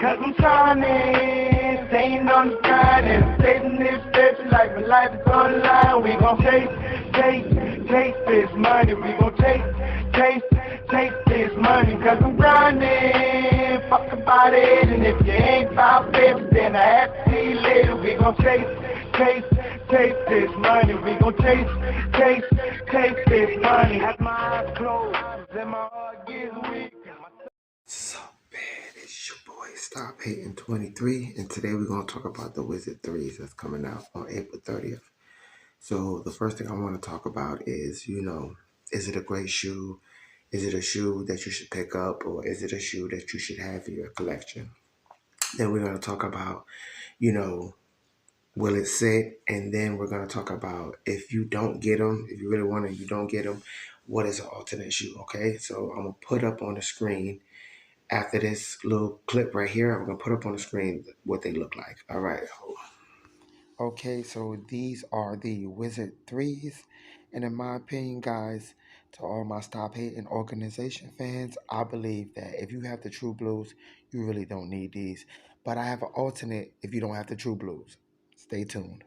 Cause I'm trying, staying on the grind and saving this bitch like my life is on the line. We gon' chase this money. We gon' chase this money. Cause I'm grinding, fuck about it. And if you ain't about 50, then I have to see you later. We gon' chase this money. We gon' chase this money. Have my eyes closed and my heart gets weak. So bad, it's your boy Stop Hating 23, and today we're going to talk about the Wizard 3s that's coming out on April 30th. So the first thing I want to talk about is, is it a great shoe? Is it a shoe that you should pick up, or is it a shoe that you should have in your collection? Then we're going to talk about, will it sit? And then we're going to talk about if you don't get them, if you really want them, you don't get them, what is an alternate shoe, okay? So I'm going to put up on the screen after this little clip right here. I'm going to put up on the screen what they look like. All right, hold on. Okay, so these are the Wizard 3s. And in my opinion, guys, to all my Stop Hating organization fans, I believe that if you have the True Blues, you really don't need these. But I have an alternate if you don't have the True Blues. Stay tuned.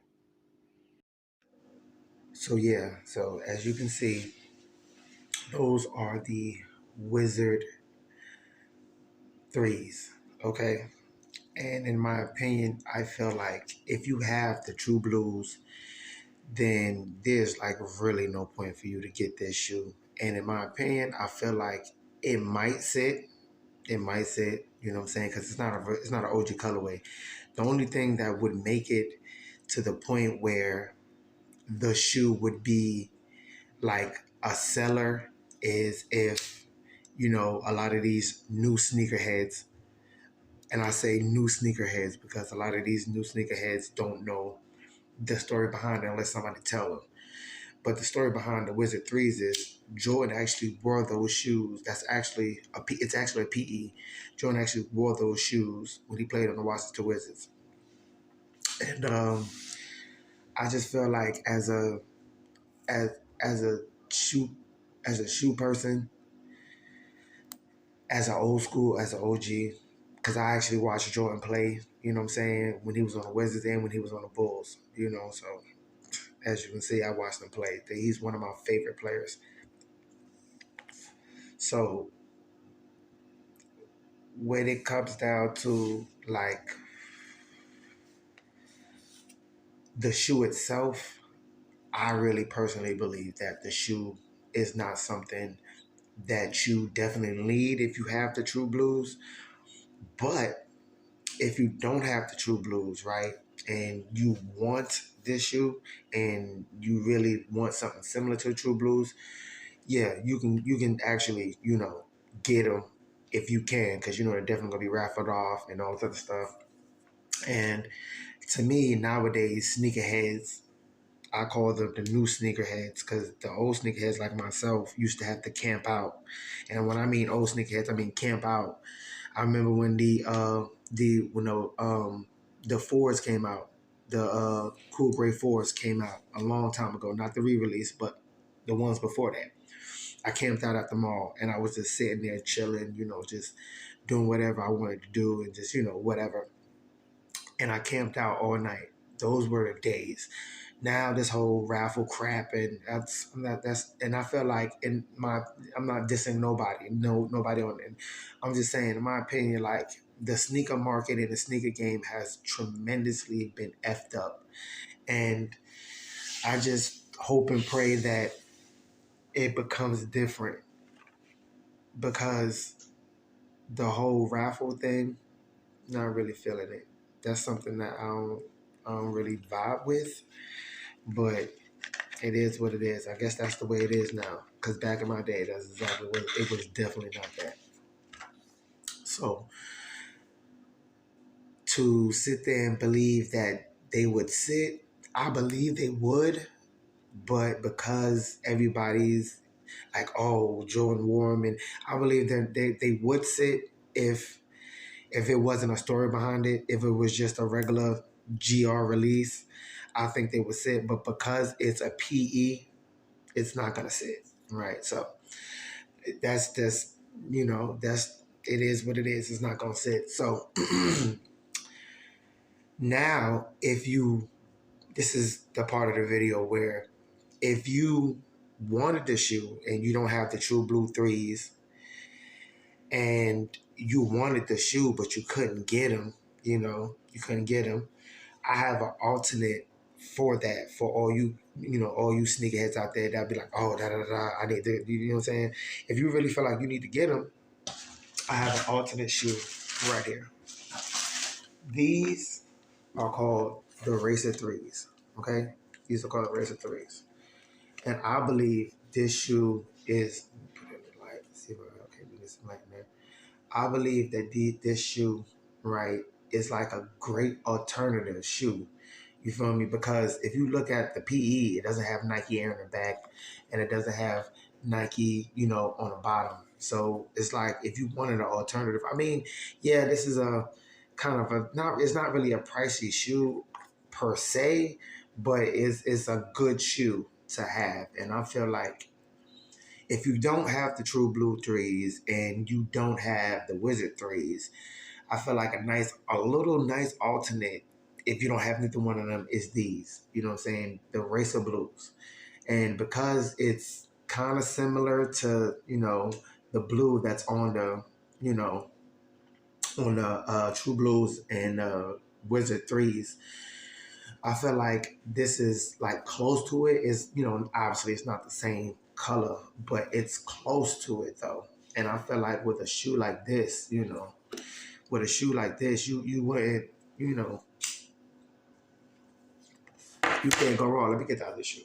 So yeah, so as you can see, those are the Wizard 3s, okay? And in my opinion, I feel like if you have the True Blues, then there's like really no point for you to get this shoe. And in my opinion, I feel like it might sit. It might sit. You know what I'm saying? Because it's not an OG colorway. The only thing that would make it to the point where the shoe would be like a seller is if a lot of these new sneakerheads. And I say new sneakerheads because a lot of these new sneakerheads don't know the story behind it unless somebody tell them. But the story behind the Wizard 3s is Jordan actually wore those shoes. It's actually a PE. Jordan actually wore those shoes when he played on the Washington Wizards. And I just feel like as as a shoe as a shoe person, as an old school, as an OG, because I actually watched Jordan play, you know what I'm saying, when he was on the Wizards and when he was on the Bulls, so as you can see, I watched him play. He's one of my favorite players. So when it comes down to like the shoe itself, I really personally believe that the shoe is not something that you definitely need if you have the True Blues. But if you don't have the True Blues, right, and you want this shoe and you really want something similar to the True Blues, yeah, you can actually get them if you can, because they're definitely gonna be raffled off and all this other stuff. And to me nowadays, sneakerheads, I call them the new sneakerheads, because the old sneakerheads like myself used to have to camp out. And when I mean old sneakerheads, I mean camp out. I remember when the fours came out, the Cool Gray fours came out a long time ago, not the re-release, but the ones before that. I camped out at the mall and I was just sitting there chilling, just doing whatever I wanted to do and just, whatever. And I camped out all night. Those were the days. Now this whole raffle crap, and I feel like I'm not dissing nobody, nobody on it. I'm just saying, in my opinion, like the sneaker market and the sneaker game has tremendously been effed up. And I just hope and pray that it becomes different, because the whole raffle thing, not really feeling it. That's something that I don't really vibe with, but it is what it is. I guess that's the way it is now. Because back in my day, that's exactly what it was. Definitely not that. So to sit there and believe that they would sit, I believe they would, but because everybody's like, oh, Jordan Warren, and I believe that they would sit if it wasn't a story behind it, if it was just a regular GR release, I think they would sit. But because it's a PE, it's not gonna sit, right? So that's just that's it is what it is. It's not gonna sit. So now, this is the part of the video where if you wanted the shoe and you don't have the True Blue 3s and you wanted the shoe but you couldn't get them, you couldn't get them, I have an alternate for that for all all you sneakerheads out there that'll be like, oh, I need to, you know what I'm saying? If you really feel like you need to get them, I have an alternate shoe right here. These are called the Racer 3s, okay? These are called Racer 3s. And I believe this shoe is, put it in the light, see if I can do this light in there. I believe that this shoe, right, is like a great alternative shoe. You feel me? Because if you look at the PE, it doesn't have Nike Air in the back, and it doesn't have Nike, on the bottom. So it's like if you wanted an alternative. I mean, yeah, this is a kind of it's not really a pricey shoe per se, but it's a good shoe to have. And I feel like if you don't have the True Blue 3s and you don't have the Wizard 3s, I feel like a little nice alternate, if you don't have neither one of them, is these. You know what I'm saying? The Racer Blues. And because it's kind of similar to, the blue that's on the, on the True Blues and Wizard 3s, I feel like this is like close to it. It's, obviously it's not the same color, but it's close to it though. And I feel like with a shoe like this, with a shoe like this, you wouldn't, you can't go wrong. Let me get the other shoe.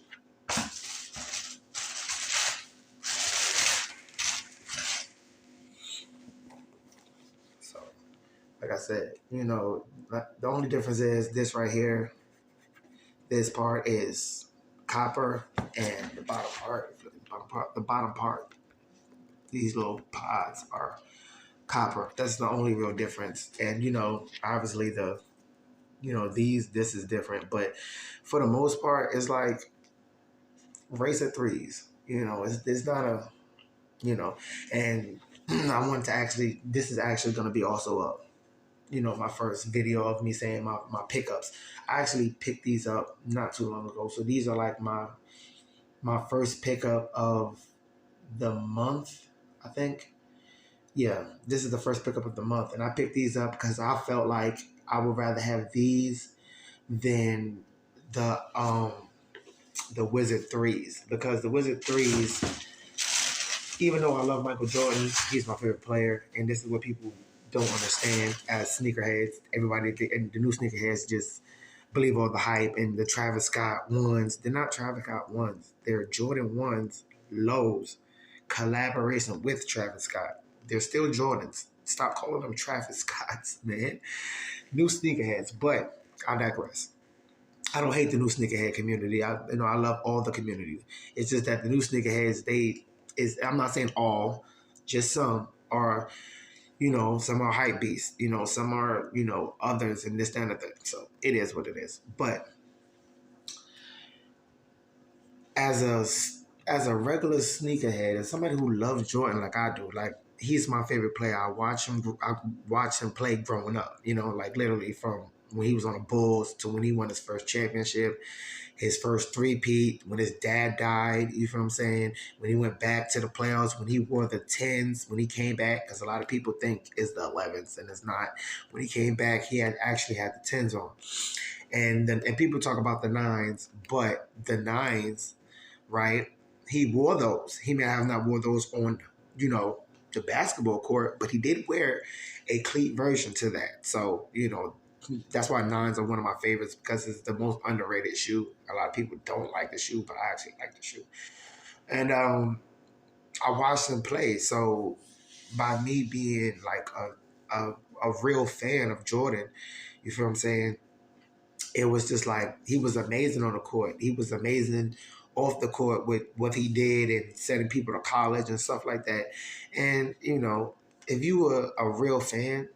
So, like I said, the only difference is this right here. This part is copper, and the bottom part, these little pods are copper. That's the only real difference. And obviously this is different, but for the most part, it's like Racer 3s. It's not a, and I wanted to this is actually going to be also my first video of me saying my pickups. I actually picked these up not too long ago. So these are like my first pickup of the month, I think. Yeah, this is the first pickup of the month. And I picked these up because I felt like I would rather have these than the Wizard 3s. Because the Wizard 3s, even though I love Michael Jordan, he's my favorite player. And this is what people don't understand as sneakerheads. Everybody, and the new sneakerheads just believe all the hype. And the Travis Scott ones, they're not Travis Scott ones. They're Jordan ones, lows, collaboration with Travis Scott. They're still Jordans. Stop calling them Travis Scotts, man. New sneakerheads, but I digress. I don't hate the new sneakerhead community. I love all the community. It's just that the new sneakerheads, I'm not saying all, just some are, some are hype beasts, some are, others and this, that, and the thing. So it is what it is. But as a regular sneakerhead, as somebody who loves Jordan like I do, like he's my favorite player. I watched him play growing up, like literally from when he was on the Bulls to when he won his first championship, his first three-peat, when his dad died, you feel what I'm saying? When he went back to the playoffs, when he wore the 10s, when he came back, because a lot of people think it's the 11s, and it's not. When he came back, he actually had the 10s on. And people talk about the 9s, but the 9s, right, he wore those. He may have not wore those on, the basketball court, but he did wear a cleat version to that. So, that's why 9s are one of my favorites, because it's the most underrated shoe. A lot of people don't like the shoe, but I actually like the shoe. And I watched him play. So by me being like a real fan of Jordan, you feel what I'm saying? It was just like, he was amazing on the court. He was amazing off the court with what he did and sending people to college and stuff like that. And, if you were a real fan,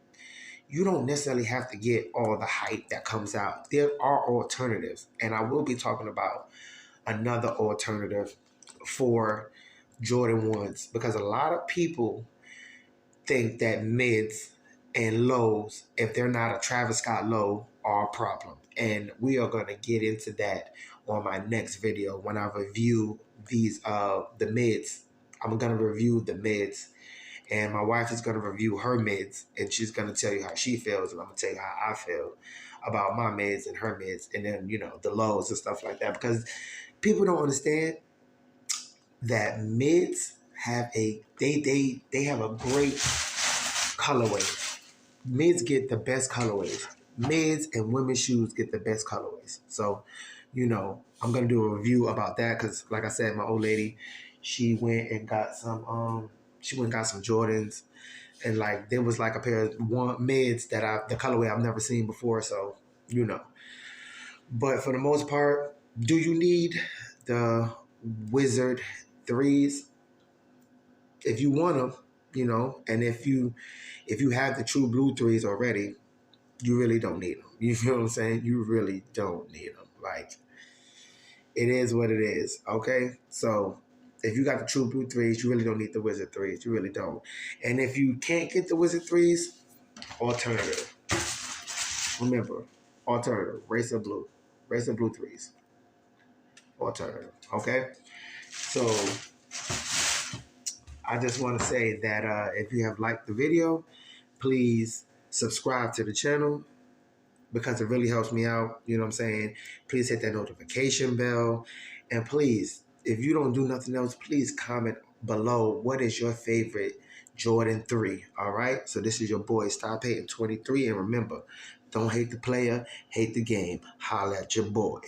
you don't necessarily have to get all the hype that comes out. There are alternatives, and I will be talking about another alternative for Jordan 1s, because a lot of people think that mids and lows, if they're not a Travis Scott low, are a problem. And we are going to get into that on my next video when I review the mids. I'm going to review the mids, and my wife is going to review her mids, and she's going to tell you how she feels, and I'm going to tell you how I feel about my mids and her mids, and then, the lows and stuff like that. Because people don't understand that mids have they have a great colorway. Mids get the best colorways. Mids and women's shoes get the best colorways. So, I'm gonna do a review about that because, like I said, my old lady, she went and got some Jordans, and like there was like a pair of mids that the colorway I've never seen before. So, but for the most part, do you need the Wizard 3s? If you want them, and if you have the True Blue 3s already, you really don't need them. You feel what I'm saying? You really don't need them. Like, it is what it is, okay? So if you got the True Blue 3s, you really don't need the Wizard 3s. You really don't. And if you can't get the Wizard 3s, alternative. Remember, alternative. Racer Blue 3s. Alternative, okay? So I just want to say that if you have liked the video, please subscribe to the channel because it really helps me out. You know what I'm saying? Please hit that notification bell. And please, if you don't do nothing else, please comment below what is your favorite Jordan 3. All right? So this is your boy, Stop Hating 23. And remember, don't hate the player, hate the game. Holla at your boy.